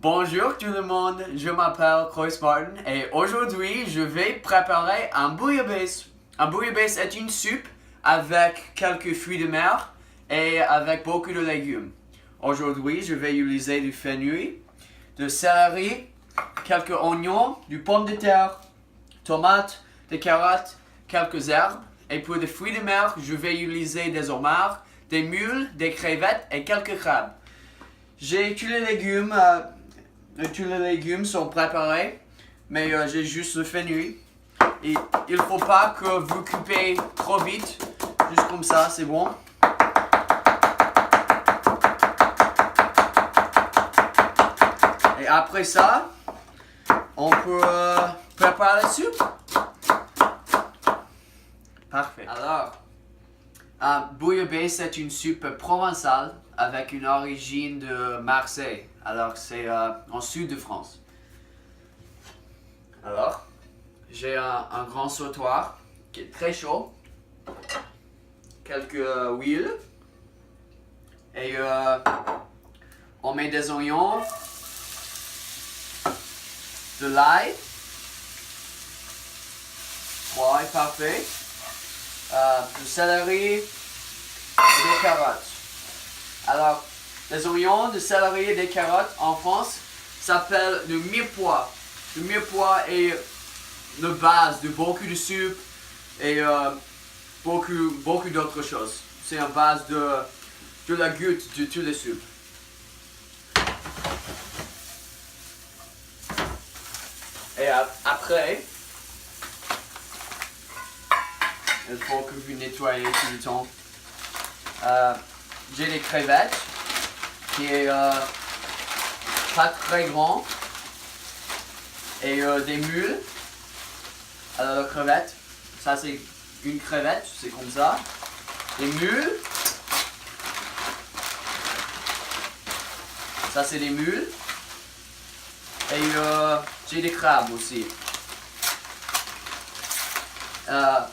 Bonjour tout le monde, je m'appelle Chris Martin et aujourd'hui je vais préparer un bouillabaisse. Un bouillabaisse est une soupe avec quelques fruits de mer et avec beaucoup de légumes. Aujourd'hui je vais utiliser du fenouil, du céleri, quelques oignons, du pomme de terre, tomates, des carottes, quelques herbes. Et pour les fruits de mer, je vais utiliser des homards, des mules, des crevettes et quelques crabes. Tous les légumes sont préparés, mais j'ai juste le fenouil. Et il ne faut pas que vous coupez trop vite, juste comme ça, c'est bon. Et après ça, on peut préparer la soupe. Parfait. Alors, bouillabaisse c'est une soupe provençale avec une origine de Marseille. Alors, c'est en sud de France. Alors, j'ai un grand sautoir qui est très chaud, quelques huiles, et on met des oignons, de l'ail, ouais, parfait, du céleri et des carottes. Alors, les oignons, du céleri et des carottes en France s'appellent le mirepoix. Le mirepoix est la base de beaucoup de soupes et beaucoup d'autres choses. C'est la base de la goutte de toutes les soupes. Et après, il faut que vous nettoyez tout le temps. J'ai des crevettes qui est pas très grand et des mules. Alors la crevette, ça c'est une crevette, c'est comme ça. Des mules, ça c'est des mules. Et j'ai des crabes aussi.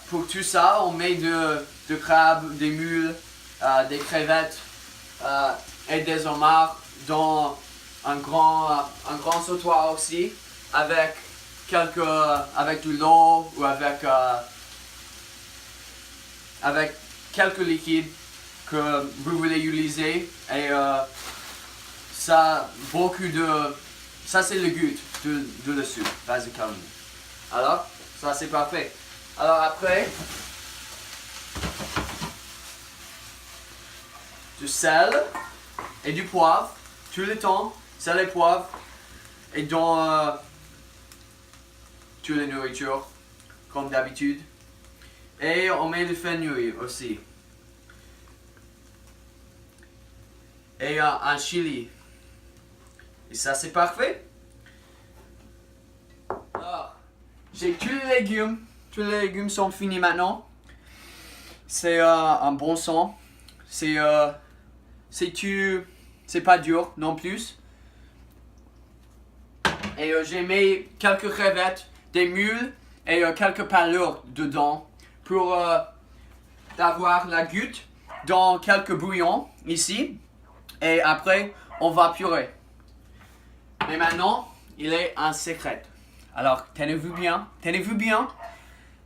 Pour tout ça, on met de crabes, des mules, des crevettes et des homards dans un grand sautoir aussi, avec de l'eau ou avec quelques liquides que vous voulez utiliser. Et ça c'est le goût de la soupe, basiquement. Alors, ça c'est parfait. Alors après, du sel et du poivre, tout le temps, sel et poivre, et dans toutes les nourritures, comme d'habitude. Et on met le fenouil aussi. Et un chili. Et ça c'est parfait. Alors, j'ai tous les légumes. Tous les légumes sont finis maintenant. C'est un bon son. C'est pas dur non plus. Et j'ai mis quelques crevettes, des mules et quelques palures dedans pour avoir la goutte dans quelques bouillons ici. Et après, on va purer. Mais maintenant, il est un secret. Alors, tenez-vous bien.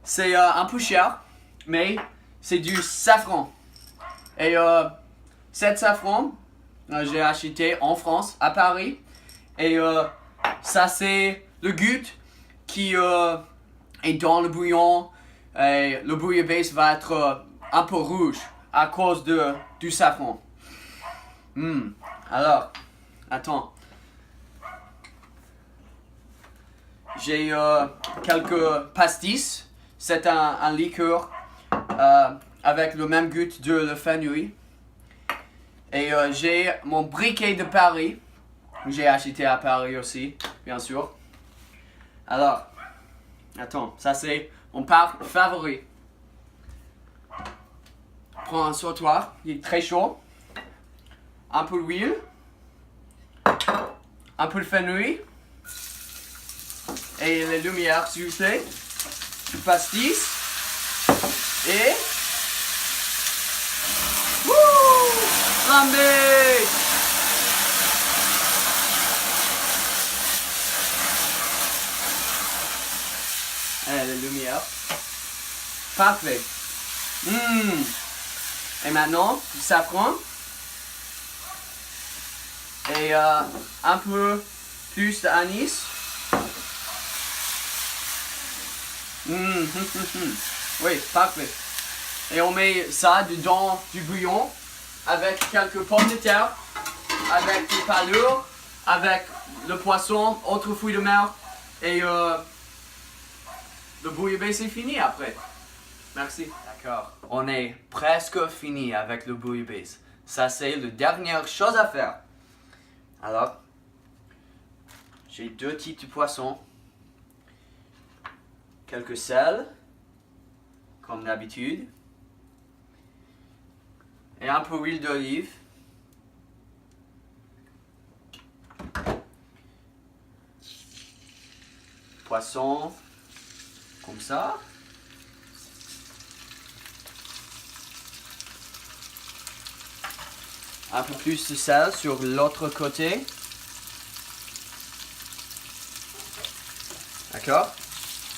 C'est un peu cher, mais c'est du safran. Et cet safran, j'ai acheté en France, à Paris. Et ça, c'est le goût qui est dans le bouillon. Et le bouillabaisse va être un peu rouge à cause du safran. Alors, attends. J'ai quelques pastis. C'est un liqueur avec le même goût de le fenouil. Et j'ai mon briquet de Paris. J'ai acheté à Paris aussi, bien sûr. Alors, attends, ça c'est mon part favori. Prends un sautoir, il est très chaud. Un peu d'huile. Un peu de fenouil. Et les lumières, s'il vous plaît. Du pastis. Et... flambé! met la lumière. Parfait. Et maintenant, du safran. Et un peu plus d'anis. Oui, parfait. Et on met ça dedans du bouillon avec quelques pommes de terre, avec des palures, avec le poisson, autres fruits de mer et le bouillabaisse c'est fini après. Merci. D'accord. On est presque fini avec le bouillabaisse. Ça c'est la dernière chose à faire. Alors, j'ai 2 types de poissons, quelques sels, comme d'habitude, et un peu d'huile d'olive. Poisson, comme ça. Un peu plus de sel sur l'autre côté. D'accord?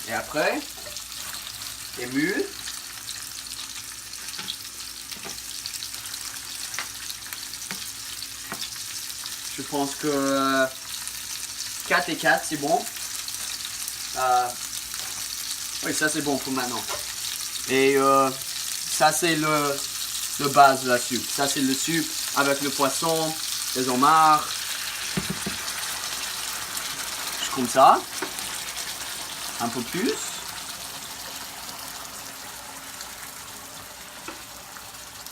Et après, les mules. Je pense que 4 et 4 c'est bon. Oui, ça c'est bon pour maintenant. Et ça c'est le base de la soupe. Ça c'est le soupe avec le poisson, les homards. Comme ça. Un peu plus.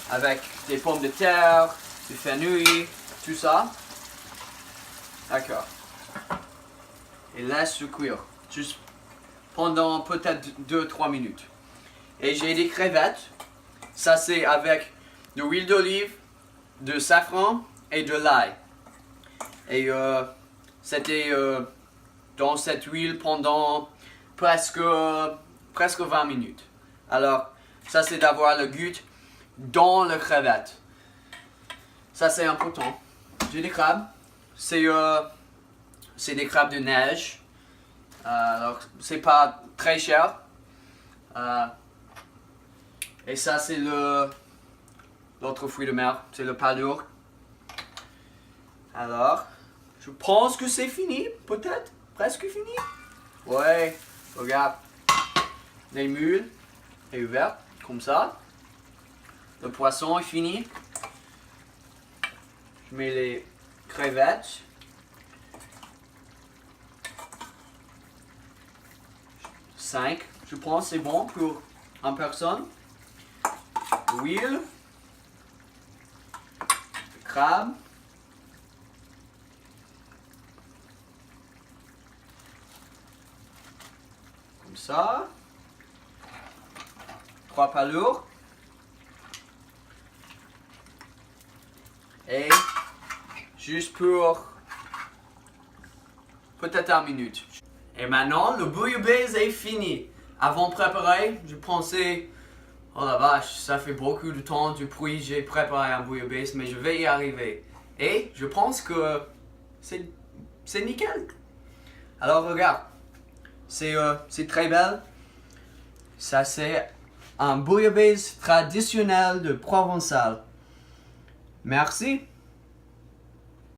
Avec des pommes de terre, du fenouil, tout ça. D'accord. Et laisse cuire. Juste pendant peut-être 2-3 minutes. Et j'ai des crevettes. Ça c'est avec de l'huile d'olive, de safran et de l'ail. Et c'était dans cette huile pendant presque 20 minutes. Alors, ça c'est d'avoir le goût dans le crevette. Ça c'est important. J'ai des crabes. C'est des crabes de neige. Alors, c'est pas très cher. Et ça c'est l'autre fruit de mer. C'est le palourde. Alors, je pense que c'est fini. Peut-être. Presque fini. Ouais. Regarde. Les mules est ouverte. Comme ça. Le poisson est fini. Je mets les crevettes. Cinq. Je pense c'est bon pour une personne. L'huile. Le crabe. Comme ça. 3 palourdes. Et juste pour peut-être 1 minute. Et maintenant, le bouillabaisse est fini. Avant de préparer, je pensais, oh la vache, ça fait beaucoup de temps depuis que j'ai préparé un bouillabaisse, mais je vais y arriver. Et je pense que c'est nickel. Alors regarde, c'est très belle. Ça c'est un bouillabaisse traditionnel de Provençal. Merci.